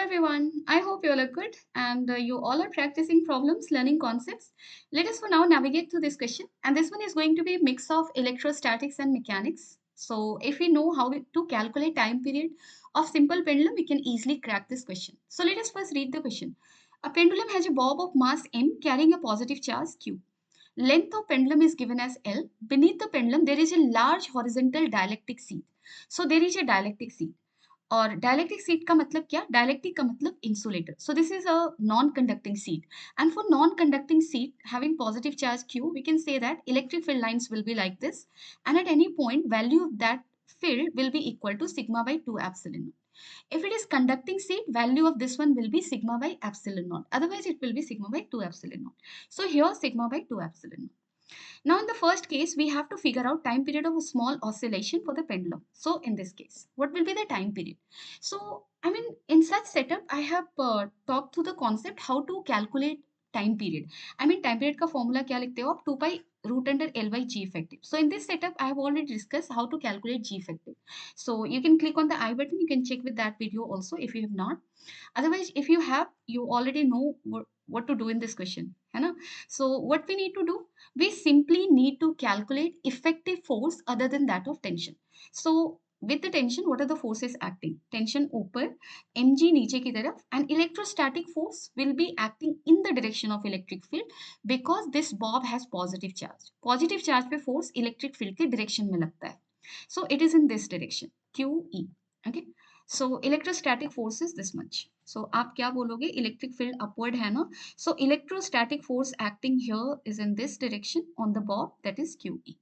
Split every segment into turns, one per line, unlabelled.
everyone. I hope you all are good and you all are practicing problems, learning concepts. Let us for now navigate through this question. And this one is going to be a mix of electrostatics and mechanics. So if we know to calculate time period of simple pendulum, we can easily crack this question. So let us first read the question. A pendulum has a bob of mass m carrying a positive charge q. Length of pendulum is given as L. Beneath the pendulum, there is a large horizontal dielectric seat. So there is a dielectric seat. और dielectric seat का मतलब क्या? Dielectric का मतलब insulator. So this is a non-conducting seat. And for non-conducting seat having positive charge Q, we can say that electric field lines will be like this. And at any point, value of that field will be equal to sigma by 2 epsilon naught. If it is conducting seat, value of this one will be sigma by epsilon naught. Otherwise, it will be sigma by 2 epsilon naught. So here sigma by 2 epsilon naught. Now, in the first case, we have to figure out time period of a small oscillation for the pendulum. So, in this case, what will be the time period? So, in such setup, I have talked through the concept how to calculate time period. Time period का formula क्या लिखते हो आप? 2 pi root under L by G effective. So, in this setup, I have already discussed how to calculate G effective. So, you can click on the I button. You can check with that video also if you have not. Otherwise, if you have, you already know what to do in this question. है ना? So, what we need to do? We simply need to calculate effective force other than that of tension. So with the tension, what are the forces acting? Tension ऊपर, mg नीचे की तरफ, and electrostatic force will be acting in the direction of electric field because this bob has positive charge. Positive charge पे force electric field के direction में लगता है. So it is in this direction, QE. Okay. So electrostatic force is this much. So आप क्या बोलोगे? Electric field upward है ना? So electrostatic force acting here is in this direction on the bob, that is QE.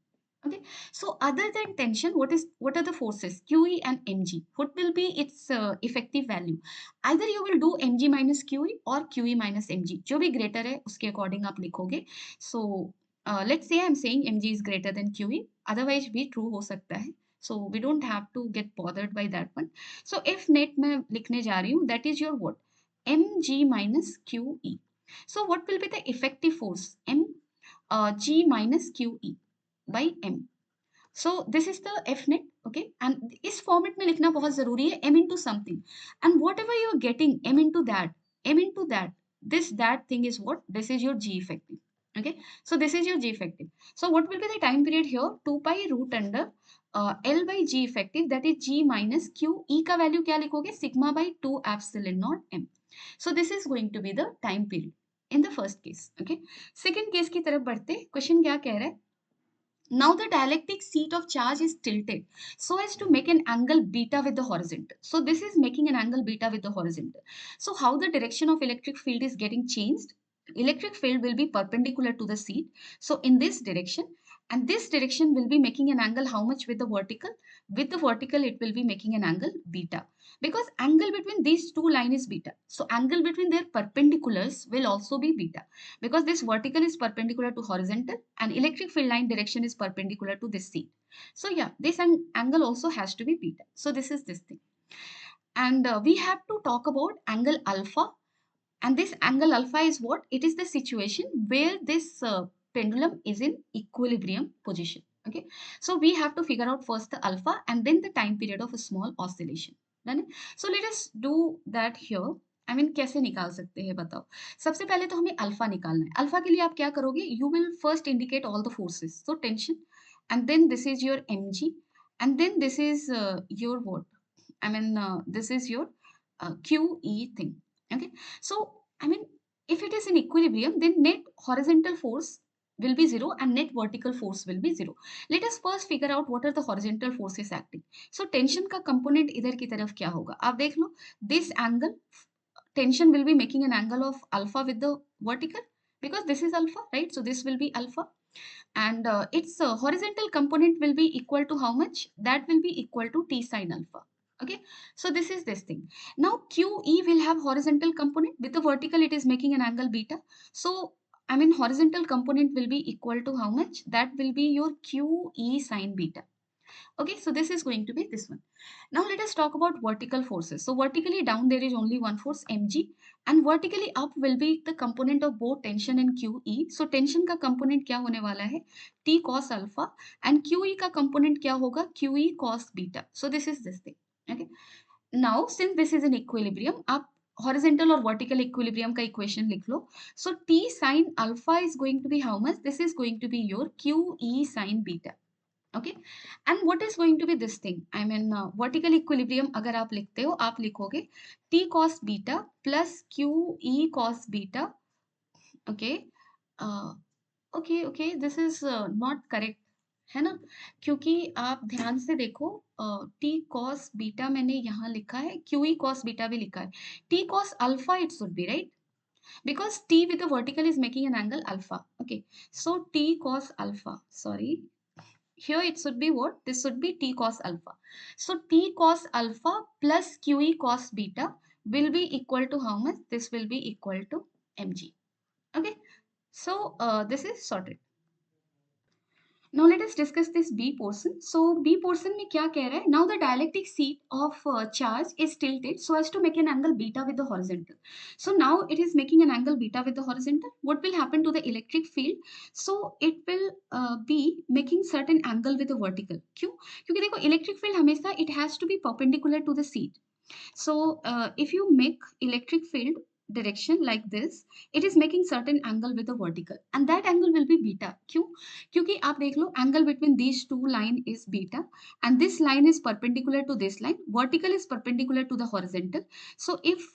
Okay. So other than tension, what are the forces? QE and mg. What will be its effective value? Either you will do mg minus QE or QE minus mg. जो भी greater है उसके according आप लिखोगे. So let's say I'm saying mg is greater than QE. Otherwise भी true हो सकता है. So we don't have to get bothered by that one. So if net मैं लिखने जा रही हूँ, that is your what? mg minus QE. So what will be the effective force? G minus QE by m. So this is the F net, okay? And इस format में लिखना बहुत जरूरी है, m into something. And whatever you are getting, m into that, that thing is what? This is your G effective. Okay, so this is your G effective. So what will be the time period here? 2 pi root under L by G effective, that is G minus Q. E का value क्या लिखोगे? Sigma by 2 epsilon naught m. So this is going to be the time period in the first case. Okay, second case की तरफ बढ़ते. Question क्या कह रहा है? Now the dielectric seat of charge is tilted so as to make an angle beta with the horizontal. So this is making an angle beta with the horizontal. So how the direction of electric field is getting changed? Electric field will be perpendicular to the seat. So in this direction, and this direction will be making an angle how much with the vertical? With the vertical, it will be making an angle beta because angle between these two lines is beta. So angle between their perpendiculars will also be beta because this vertical is perpendicular to horizontal and electric field line direction is perpendicular to this seat. So yeah, this angle also has to be beta. So this is this thing. And we have to talk about angle alpha. And this angle alpha is what? It is the situation where this pendulum is in equilibrium position. Okay. So we have to figure out first the alpha and then the time period of a small oscillation. Done? So let us do that here. कैसे निकाल सकते हैं बताओ. सबसे पहले तो हमें alpha निकालना है. अल्फा के लिए आप क्या करोगे? You will first indicate all the forces. So tension, and then this is your mg, and then this is your what? This is your QE thing. Okay. So, if it is in equilibrium, then net horizontal force will be 0 and net vertical force will be 0. Let us first figure out what are the horizontal forces acting. So, tension का component इधर की तरफ क्या होगा? आप देख लो, this angle, tension will be making an angle of alpha with the vertical because this is alpha, right? So, this will be alpha. And its horizontal component will be equal to how much? That will be equal to T sine alpha. Okay, so this is this thing. Now QE will have horizontal component. With the vertical, it is making an angle beta. So horizontal component will be equal to how much? That will be your QE sine beta. Okay, so this is going to be this one. Now let us talk about vertical forces. So vertically down there is only one force mg and vertically up will be the component of both tension and QE. So tension का component क्या होने वाला है? T cos alpha and QE का component क्या होगा? QE cos beta. So this is this thing. Okay. Now since this is in equilibrium, आप horizontal और वर्टिकल इक्विलिब्रियम का इक्वेशन लिख लो. So T sine alpha is going to be how much? This is going to be your Q E sine beta. Okay, and what is going to be this thing? I mean vertical equilibrium अगर आप लिखते हो, आप लिखोगे T cos beta plus Q E cos beta. Okay, okay okay, this is not correct, है ना? क्योंकि आप ध्यान से देखो, टी कॉस बीटा मैंने यहाँ लिखा है, क्यू ई कॉस बीटा भी लिखा है. T cos alpha it should be right, because t with the vertical is making an angle alpha. Okay, so t cos alpha, sorry, here it should be what? This should be t cos alpha. So t cos alpha plus qe cos beta will be equal to how much? This will be equal to mg. Okay, so this is sorted. Now let us discuss this B portion. So B portion में क्या कह रहा है? Now the dielectric seat of charge is tilted so as to make an angle beta with the horizontal. So now it is making an angle beta with the horizontal. What will happen to the electric field? So it will be making certain angle with the vertical. क्यों? क्योंकि देखो electric field हमेशा it has to be perpendicular to the seat. So if you make electric field direction like this, it is making certain angle with the vertical, and that angle will be beta. क्यों? क्योंकि आप देख लो, angle between these two line is beta, and this line is perpendicular to this line, vertical is perpendicular to the horizontal. So if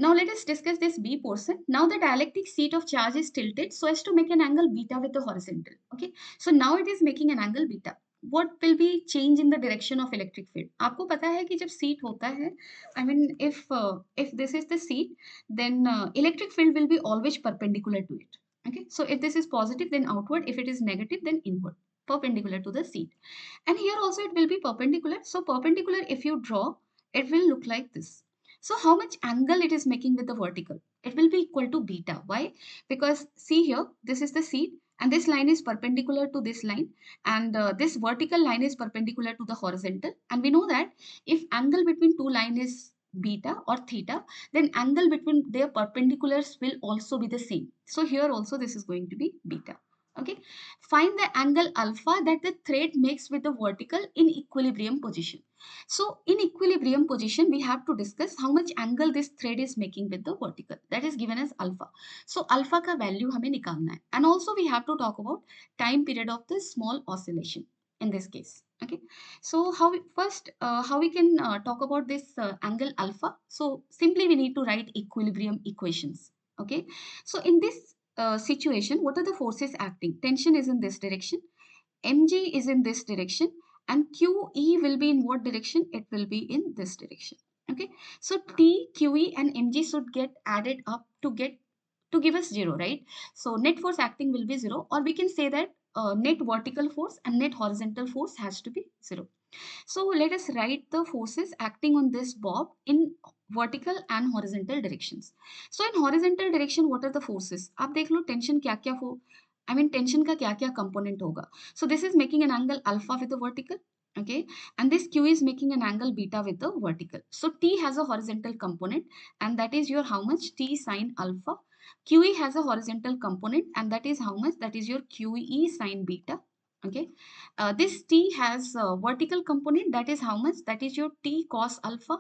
now let us discuss this B portion. Now the dielectric seat of charge is tilted so as to make an angle beta with the horizontal. Okay, so now it is making an angle beta. What will be change in the direction of electric field? आपको पता है कि जब seat होता है, I mean if this is the seat, then electric field will be always perpendicular to it. Okay, so if this is positive, then outward. If it is negative, then inward, perpendicular to the seat. And here also it will be perpendicular. So perpendicular, if you draw, it will look like this. So how much angle it is making with the vertical? It will be equal to beta. Why? Because see here, this is the seat and this line is perpendicular to this line, and this vertical line is perpendicular to the horizontal. And we know that if angle between two line is beta or theta, then angle between their perpendiculars will also be the same. So here also this is going to be beta. Okay, find the angle alpha that the thread makes with the vertical in equilibrium position. So in equilibrium position, we have to discuss how much angle this thread is making with the vertical. That is given as alpha. So alpha का value हमें निकालना है. And also we have to talk about time period of the small oscillation in this case. Okay. So how we can talk about this angle alpha? So simply we need to write equilibrium equations. Okay. So in this situation, what are the forces acting? Tension is in this direction, mg is in this direction, and QE will be in what direction? It will be in this direction. Okay. So T, QE and mg should get added up to give us 0, right? So net force acting will be 0, or we can say that net vertical force and net horizontal force has to be 0. So let us write the forces acting on this bob in vertical and horizontal directions. So in horizontal direction, what are the forces? आप देख लो tension क्या क्या हो, I mean tension का क्या क्या component होगा. So this is making an angle alpha with the vertical. Okay, and this Q is making an angle beta with the vertical. So T has a horizontal component, and that is your how much? T sine alpha. QE has a horizontal component, and that is how much? That is your QE sine beta. Okay, this T has a vertical component, that is how much? That is your T cos alpha,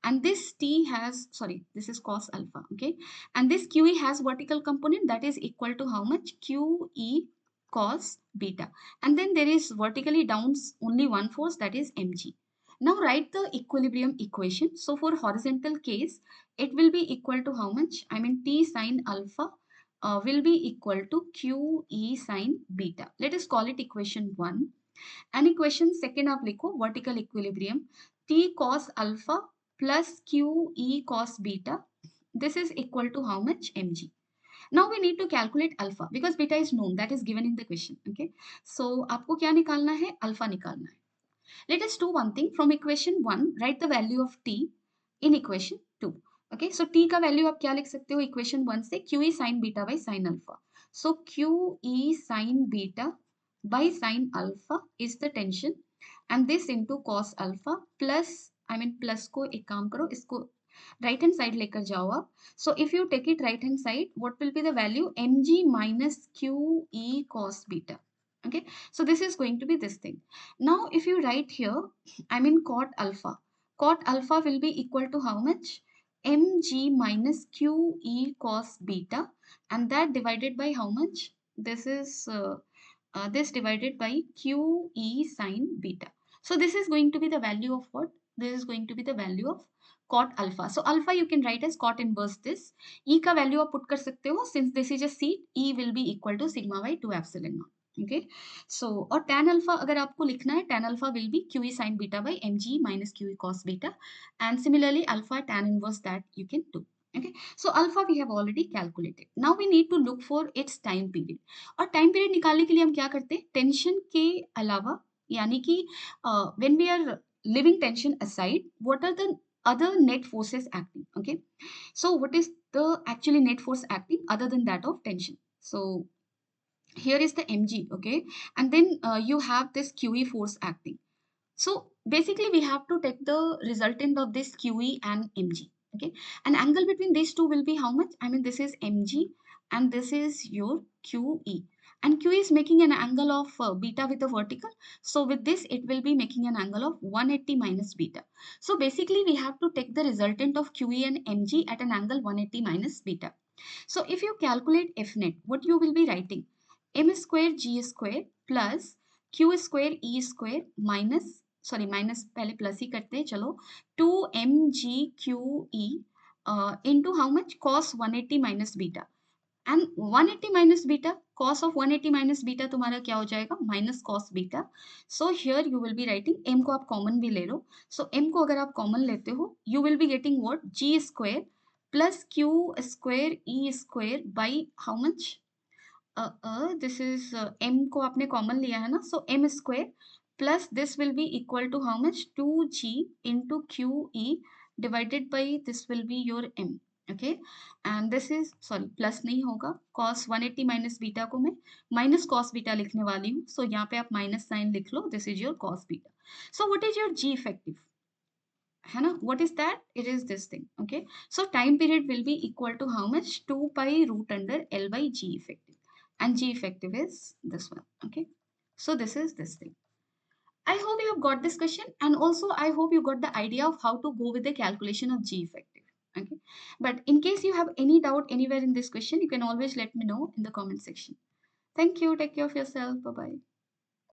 and this T has, sorry, this is cos alpha. Okay, and this QE has vertical component, that is equal to how much? QE cos beta, and then there is vertically down only one force, that is mg. Now write the equilibrium equation. So for horizontal case, it will be equal to how much? I mean T sine alpha will be equal to QE sine beta. Let us call it equation 1. And equation second आप लिखो, vertical equilibrium, T cos alpha plus QE cos beta. This is equal to how much? mg. Now we need to calculate alpha because beta is known, that is given in the question. Okay, so आपको क्या निकालना है? Alpha निकालना है. Let us do one thing. From equation 1, write the value of t in equation 2. Okay, so t का value आप क्या लिख सकते हो equation 1 से? QE sin beta by sin alpha. So QE sin beta by sin alpha is the tension, and this into cos alpha plus, I mean plus को एक काम करो, इसको राइट हैंड साइड लेकर जाओ आप. So if you take it right hand side, what will be the value? mg minus qe cos beta. Okay, so this is going to be this thing. Now if you write here, I mean cot alpha will be equal to how much? mg minus qe cos beta, and that divided by how much? This is this divided by qe sin beta. So this is going to be the value of what? This is going to be the value of cot alpha. So alpha you can write as cot inverse this. E का value आप put कर सकते हो, since this is a seat, E will be equal to sigma by 2 epsilon naught. Okay, so और tan alpha अगर आपको लिखना है, tan alpha will be QE sin beta by mg minus QE cos beta, and similarly alpha tan inverse that you can do. Okay, so alpha we have already calculated. Now we need to look for its time period. और time period निकालने के लिए हम क्या करते हैं? Tension के अलावा, यानी कि when we are living tension aside, what are the other net forces acting? Okay, so what is the actually net force acting other than that of tension? So here is the mg. Okay, and then you have this QE force acting. So basically we have to take the resultant of this QE and mg. Okay, an angle between these two will be how much? I mean, this is mg and this is your QE, and QE is making an angle of beta with the vertical. So with this it will be making an angle of 180 minus beta. So basically we have to take the resultant of QE and mg at an angle 180 minus beta. So if you calculate F net, what you will be writing? M square G square plus Q square E square minus, sorry minus पहले plus ही करते हैं चलो, 2mgqe into how much? Cos 180 minus beta. And 180 minus beta, cos of 180 minus beta तुम्हारा क्या हो जाएगा? Minus cos beta. So here you will be writing, M को आप कॉमन भी ले लो. सो एम को अगर आप कॉमन लेते हो, you will be getting what? G square plus q square e square by how much? This is m को आपने कॉमन लिया है ना, so m square plus this will be equal to how much? 2g into q e divided by this will be your m. Okay, and this is, sorry plus नहीं होगा, cos 180 minus beta को मैं minus cos beta लिखने वाली हूँ. सो यहाँ पे आप माइनस साइन लिख लो, this is your cos beta. So what is your g effective? है ना, what is that? It is this thing. Okay, so time period will be equal to how much? 2 pi root under L by G effective, and G effective is this one. Okay, so this is this thing. I hope you have got this question, and also I hope you got the idea of how to go with the calculation of G effective. Okay, but in case you have any doubt anywhere in this question, you can always let me know in the comment section. Thank you, take care of yourself, bye bye.